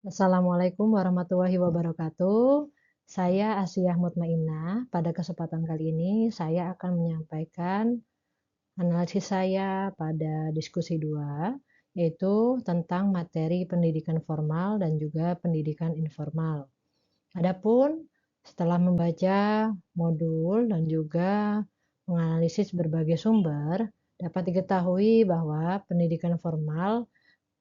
Assalamualaikum warahmatullahi wabarakatuh. Saya Asiyah Mutmainnah. Pada kesempatan kali ini saya akan menyampaikan analisis saya pada diskusi 2, yaitu tentang materi pendidikan formal dan juga pendidikan informal. Adapun setelah membaca modul dan juga menganalisis berbagai sumber, dapat diketahui bahwa pendidikan formal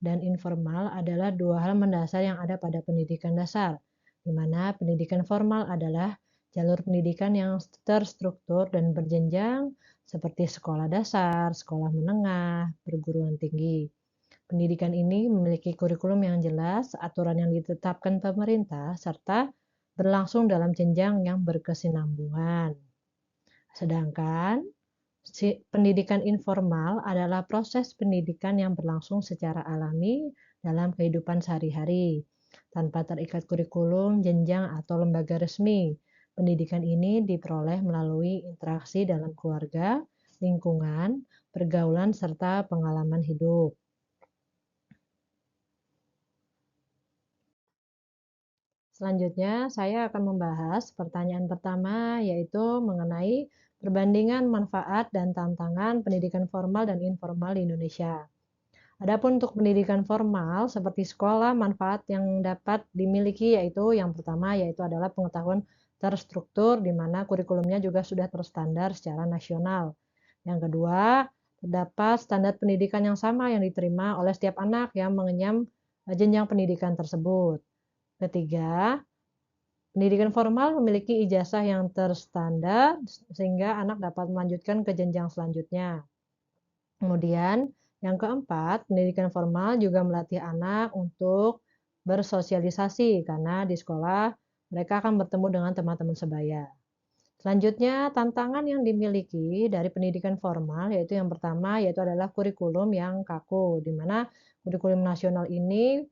dan informal adalah dua hal mendasar yang ada pada pendidikan dasar, di mana pendidikan formal adalah jalur pendidikan yang terstruktur dan berjenjang seperti sekolah dasar, sekolah menengah, perguruan tinggi. Pendidikan ini memiliki kurikulum yang jelas, aturan yang ditetapkan pemerintah, serta berlangsung dalam jenjang yang berkesinambungan. Sedangkan pendidikan informal adalah proses pendidikan yang berlangsung secara alami dalam kehidupan sehari-hari, tanpa terikat kurikulum, jenjang, atau lembaga resmi. Pendidikan ini diperoleh melalui interaksi dalam keluarga, lingkungan, pergaulan, serta pengalaman hidup. Selanjutnya, saya akan membahas pertanyaan pertama, yaitu mengenai perbandingan manfaat dan tantangan pendidikan formal dan informal di Indonesia. Adapun untuk pendidikan formal seperti sekolah, manfaat yang dapat dimiliki yaitu yang pertama yaitu adalah pengetahuan terstruktur di mana kurikulumnya juga sudah terstandar secara nasional. Yang kedua, terdapat standar pendidikan yang sama yang diterima oleh setiap anak yang mengenyam jenjang pendidikan tersebut. Ketiga, pendidikan formal memiliki ijazah yang terstandar sehingga anak dapat melanjutkan ke jenjang selanjutnya. Kemudian, yang keempat, pendidikan formal juga melatih anak untuk bersosialisasi karena di sekolah mereka akan bertemu dengan teman-teman sebaya. Selanjutnya, tantangan yang dimiliki dari pendidikan formal yaitu yang pertama yaitu adalah kurikulum yang kaku, di mana kurikulum nasional ini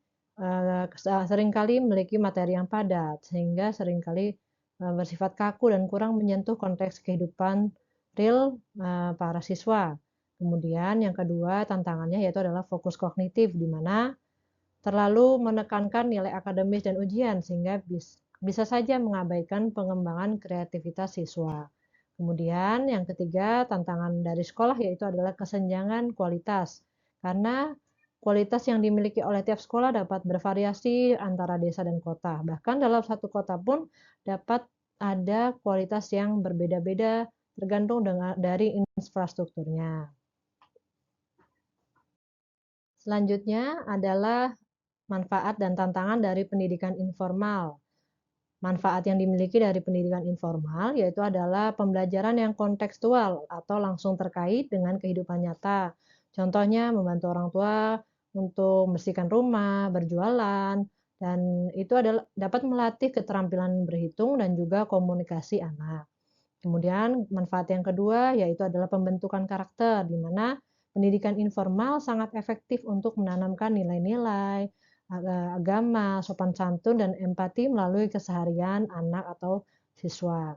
seringkali memiliki materi yang padat sehingga seringkali bersifat kaku dan kurang menyentuh konteks kehidupan real para siswa. Kemudian yang kedua tantangannya yaitu adalah fokus kognitif, di mana terlalu menekankan nilai akademis dan ujian sehingga bisa saja mengabaikan pengembangan kreativitas siswa. Kemudian yang ketiga tantangan dari sekolah yaitu adalah kesenjangan kualitas. Karena kualitas yang dimiliki oleh tiap sekolah dapat bervariasi antara desa dan kota. Bahkan dalam satu kota pun dapat ada kualitas yang berbeda-beda tergantung dari infrastrukturnya. Selanjutnya adalah manfaat dan tantangan dari pendidikan informal. Manfaat yang dimiliki dari pendidikan informal yaitu adalah pembelajaran yang kontekstual atau langsung terkait dengan kehidupan nyata. Contohnya membantu orang tua untuk membersihkan rumah, berjualan, dan itu adalah dapat melatih keterampilan berhitung dan juga komunikasi anak. Kemudian manfaat yang kedua yaitu adalah pembentukan karakter, di mana pendidikan informal sangat efektif untuk menanamkan nilai-nilai, agama, sopan santun, dan empati melalui keseharian anak atau siswa.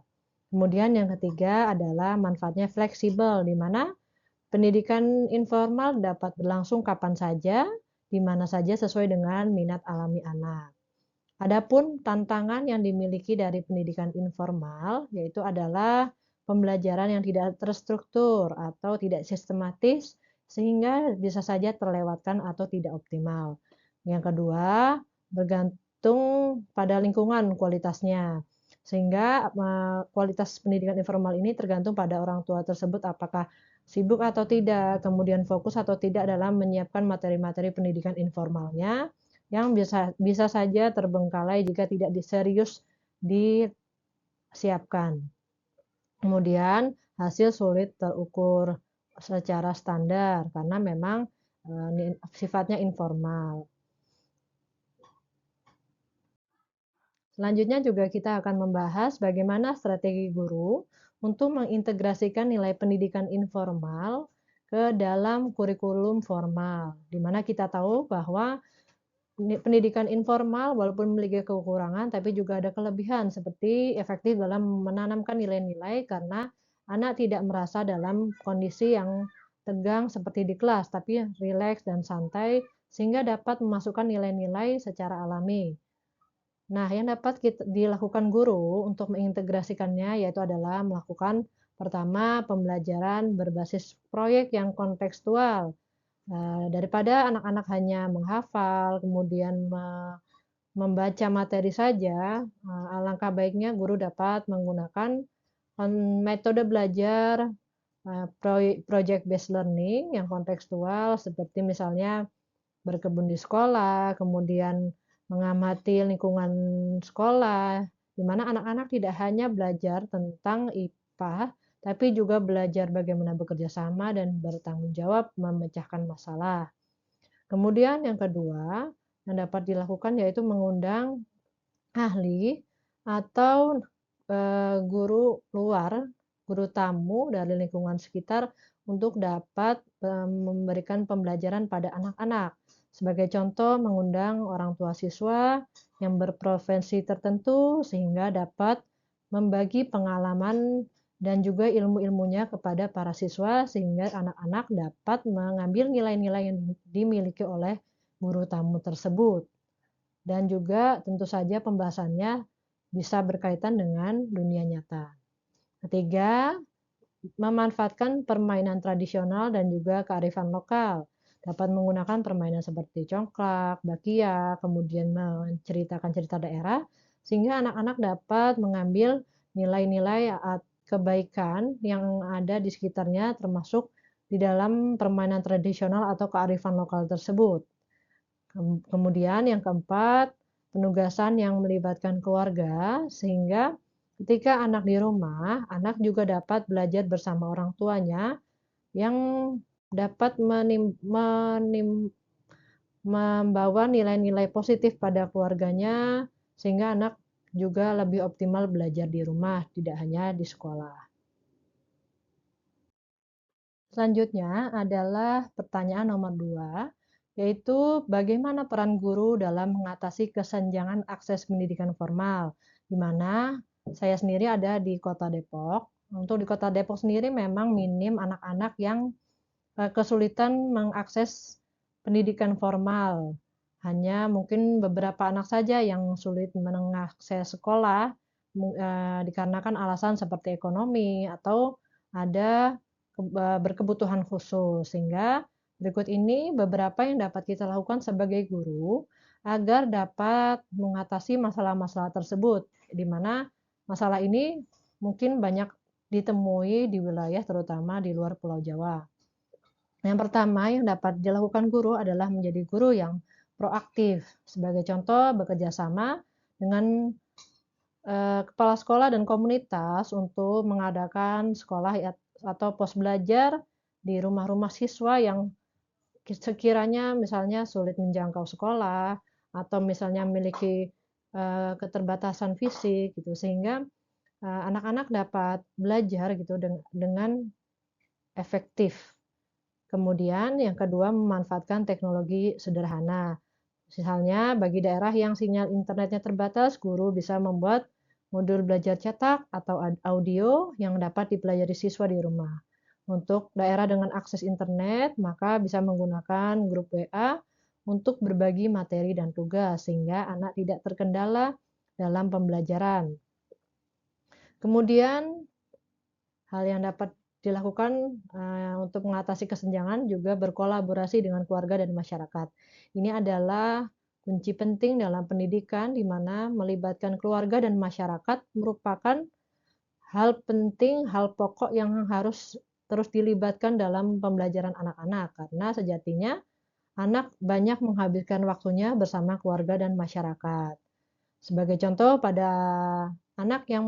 Kemudian yang ketiga adalah manfaatnya fleksibel, di mana pendidikan informal dapat berlangsung kapan saja, di mana saja sesuai dengan minat alami anak. Adapun tantangan yang dimiliki dari pendidikan informal yaitu adalah pembelajaran yang tidak terstruktur atau tidak sistematis sehingga bisa saja terlewatkan atau tidak optimal. Yang kedua, bergantung pada lingkungan kualitasnya. Sehingga kualitas pendidikan informal ini tergantung pada orang tua tersebut apakah sibuk atau tidak, kemudian fokus atau tidak dalam menyiapkan materi-materi pendidikan informalnya yang bisa saja terbengkalai jika tidak serius disiapkan. Kemudian hasil sulit terukur secara standar karena memang sifatnya informal. Selanjutnya juga kita akan membahas bagaimana strategi guru untuk mengintegrasikan nilai pendidikan informal ke dalam kurikulum formal. Di mana kita tahu bahwa pendidikan informal walaupun memiliki kekurangan tapi juga ada kelebihan seperti efektif dalam menanamkan nilai-nilai karena anak tidak merasa dalam kondisi yang tegang seperti di kelas tapi rileks dan santai sehingga dapat memasukkan nilai-nilai secara alami. Nah, yang dapat dilakukan guru untuk mengintegrasikannya yaitu adalah melakukan pertama pembelajaran berbasis proyek yang kontekstual. Daripada anak-anak hanya menghafal, kemudian membaca materi saja, alangkah baiknya guru dapat menggunakan metode belajar project based learning yang kontekstual seperti misalnya berkebun di sekolah, kemudian mengamati lingkungan sekolah, di mana anak-anak tidak hanya belajar tentang IPA, tapi juga belajar bagaimana bekerja sama dan bertanggung jawab memecahkan masalah. Kemudian yang kedua, yang dapat dilakukan yaitu mengundang ahli atau guru luar, guru tamu dari lingkungan sekitar untuk dapat memberikan pembelajaran pada anak-anak. Sebagai contoh, mengundang orang tua siswa yang berprofesi tertentu sehingga dapat membagi pengalaman dan juga ilmu-ilmunya kepada para siswa sehingga anak-anak dapat mengambil nilai-nilai yang dimiliki oleh guru tamu tersebut. Dan juga tentu saja pembahasannya bisa berkaitan dengan dunia nyata. Ketiga, memanfaatkan permainan tradisional dan juga kearifan lokal. Dapat menggunakan permainan seperti congklak, bakia, kemudian menceritakan cerita daerah, sehingga anak-anak dapat mengambil nilai-nilai kebaikan yang ada di sekitarnya, termasuk di dalam permainan tradisional atau kearifan lokal tersebut. Kemudian yang keempat, penugasan yang melibatkan keluarga, sehingga ketika anak di rumah, anak juga dapat belajar bersama orang tuanya yang dapat membawa nilai-nilai positif pada keluarganya, sehingga anak juga lebih optimal belajar di rumah, tidak hanya di sekolah. Selanjutnya adalah pertanyaan nomor 2, yaitu bagaimana peran guru dalam mengatasi kesenjangan akses pendidikan formal, di mana saya sendiri ada di Kota Depok. Untuk di Kota Depok sendiri memang minim anak-anak yang kesulitan mengakses pendidikan formal. Hanya mungkin beberapa anak saja yang sulit mengakses sekolah dikarenakan alasan seperti ekonomi atau ada berkebutuhan khusus. Sehingga berikut ini beberapa yang dapat kita lakukan sebagai guru agar dapat mengatasi masalah-masalah tersebut, di mana masalah ini mungkin banyak ditemui di wilayah terutama di luar Pulau Jawa. Yang pertama yang dapat dilakukan guru adalah menjadi guru yang proaktif. Sebagai contoh, bekerja sama dengan kepala sekolah dan komunitas untuk mengadakan sekolah atau pos belajar di rumah-rumah siswa yang sekiranya misalnya sulit menjangkau sekolah atau misalnya memiliki keterbatasan fisik gitu, sehingga anak-anak dapat belajar gitu dengan efektif. Kemudian yang kedua, memanfaatkan teknologi sederhana. Misalnya bagi daerah yang sinyal internetnya terbatas, guru bisa membuat modul belajar cetak atau audio yang dapat dipelajari siswa di rumah. Untuk daerah dengan akses internet, maka bisa menggunakan grup WA untuk berbagi materi dan tugas, sehingga anak tidak terkendala dalam pembelajaran. Kemudian, hal yang dapat dilakukan untuk mengatasi kesenjangan juga berkolaborasi dengan keluarga dan masyarakat. Ini adalah kunci penting dalam pendidikan, di mana melibatkan keluarga dan masyarakat merupakan hal penting, hal pokok yang harus terus dilibatkan dalam pembelajaran anak-anak, karena sejatinya anak banyak menghabiskan waktunya bersama keluarga dan masyarakat. Sebagai contoh, pada anak yang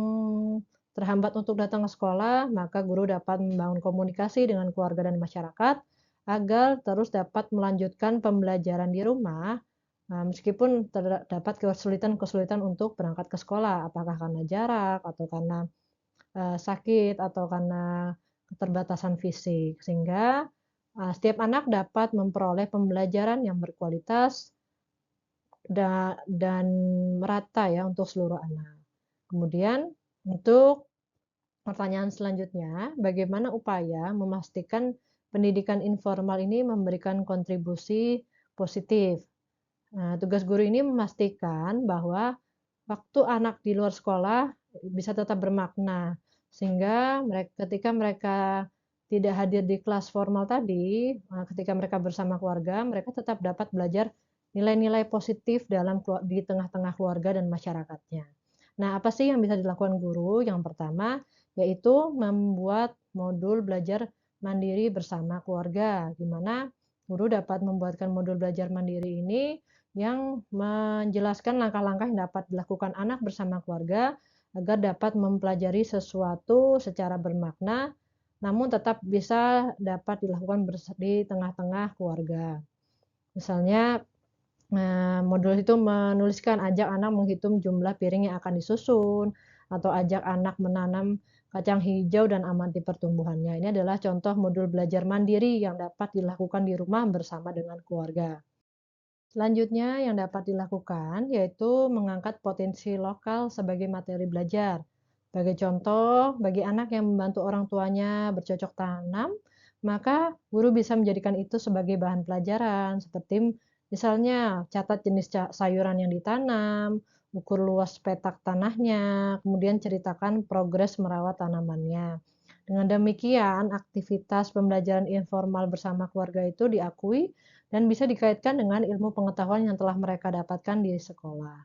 terhambat untuk datang ke sekolah, maka guru dapat membangun komunikasi dengan keluarga dan masyarakat agar terus dapat melanjutkan pembelajaran di rumah, meskipun terdapat kesulitan-kesulitan untuk berangkat ke sekolah, apakah karena jarak atau karena sakit atau karena keterbatasan fisik, sehingga setiap anak dapat memperoleh pembelajaran yang berkualitas dan merata ya untuk seluruh anak. Kemudian untuk pertanyaan selanjutnya, bagaimana upaya memastikan pendidikan informal ini memberikan kontribusi positif. Nah, tugas guru ini memastikan bahwa waktu anak di luar sekolah bisa tetap bermakna, sehingga ketika mereka tidak hadir di kelas formal tadi, ketika mereka bersama keluarga, mereka tetap dapat belajar nilai-nilai positif di tengah-tengah keluarga dan masyarakatnya. Nah, apa sih yang bisa dilakukan guru? Yang pertama, yaitu membuat modul belajar mandiri bersama keluarga, di mana guru dapat membuatkan modul belajar mandiri ini yang menjelaskan langkah-langkah yang dapat dilakukan anak bersama keluarga agar dapat mempelajari sesuatu secara bermakna, namun tetap bisa dapat dilakukan di tengah-tengah keluarga. Misalnya, modul itu menuliskan ajak anak menghitung jumlah piring yang akan disusun, atau ajak anak menanam kacang hijau dan amati pertumbuhannya. Ini adalah contoh modul belajar mandiri yang dapat dilakukan di rumah bersama dengan keluarga. Selanjutnya yang dapat dilakukan yaitu mengangkat potensi lokal sebagai materi belajar. Sebagai contoh, bagi anak yang membantu orang tuanya bercocok tanam, maka guru bisa menjadikan itu sebagai bahan pelajaran, seperti misalnya catat jenis sayuran yang ditanam, ukur luas petak tanahnya, kemudian ceritakan progres merawat tanamannya. Dengan demikian, aktivitas pembelajaran informal bersama keluarga itu diakui dan bisa dikaitkan dengan ilmu pengetahuan yang telah mereka dapatkan di sekolah.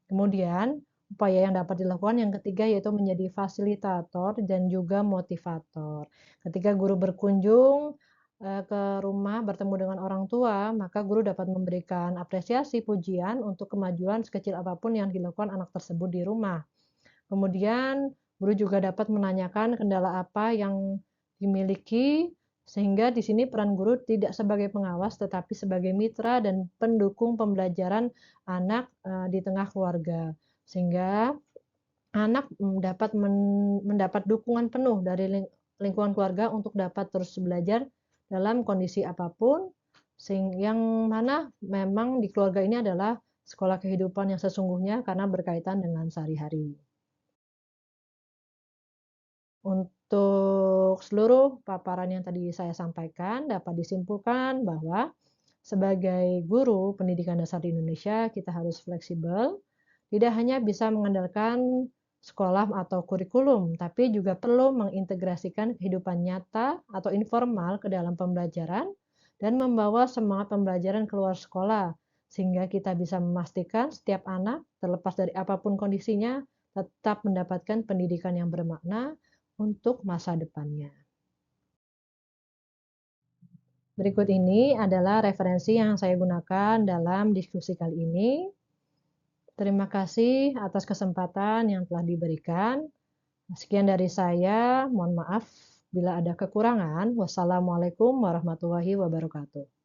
Kemudian, upaya yang dapat dilakukan yang ketiga yaitu menjadi fasilitator dan juga motivator. Ketika guru berkunjung ke rumah bertemu dengan orang tua, maka guru dapat memberikan apresiasi pujian untuk kemajuan sekecil apapun yang dilakukan anak tersebut di rumah. Kemudian, guru juga dapat menanyakan kendala apa yang dimiliki, sehingga di sini peran guru tidak sebagai pengawas, tetapi sebagai mitra dan pendukung pembelajaran anak di tengah keluarga. Sehingga anak mendapat dukungan penuh dari lingkungan keluarga untuk dapat terus belajar dalam kondisi apapun, yang mana memang di keluarga ini adalah sekolah kehidupan yang sesungguhnya karena berkaitan dengan sehari-hari. Untuk seluruh paparan yang tadi saya sampaikan, dapat disimpulkan bahwa sebagai guru pendidikan dasar di Indonesia, kita harus fleksibel, tidak hanya bisa mengandalkan sekolah atau kurikulum, tapi juga perlu mengintegrasikan kehidupan nyata atau informal ke dalam pembelajaran dan membawa semangat pembelajaran keluar sekolah, sehingga kita bisa memastikan setiap anak, terlepas dari apapun kondisinya, tetap mendapatkan pendidikan yang bermakna untuk masa depannya. Berikut ini adalah referensi yang saya gunakan dalam diskusi kali ini. Terima kasih atas kesempatan yang telah diberikan. Sekian dari saya, mohon maaf bila ada kekurangan. Wassalamualaikum warahmatullahi wabarakatuh.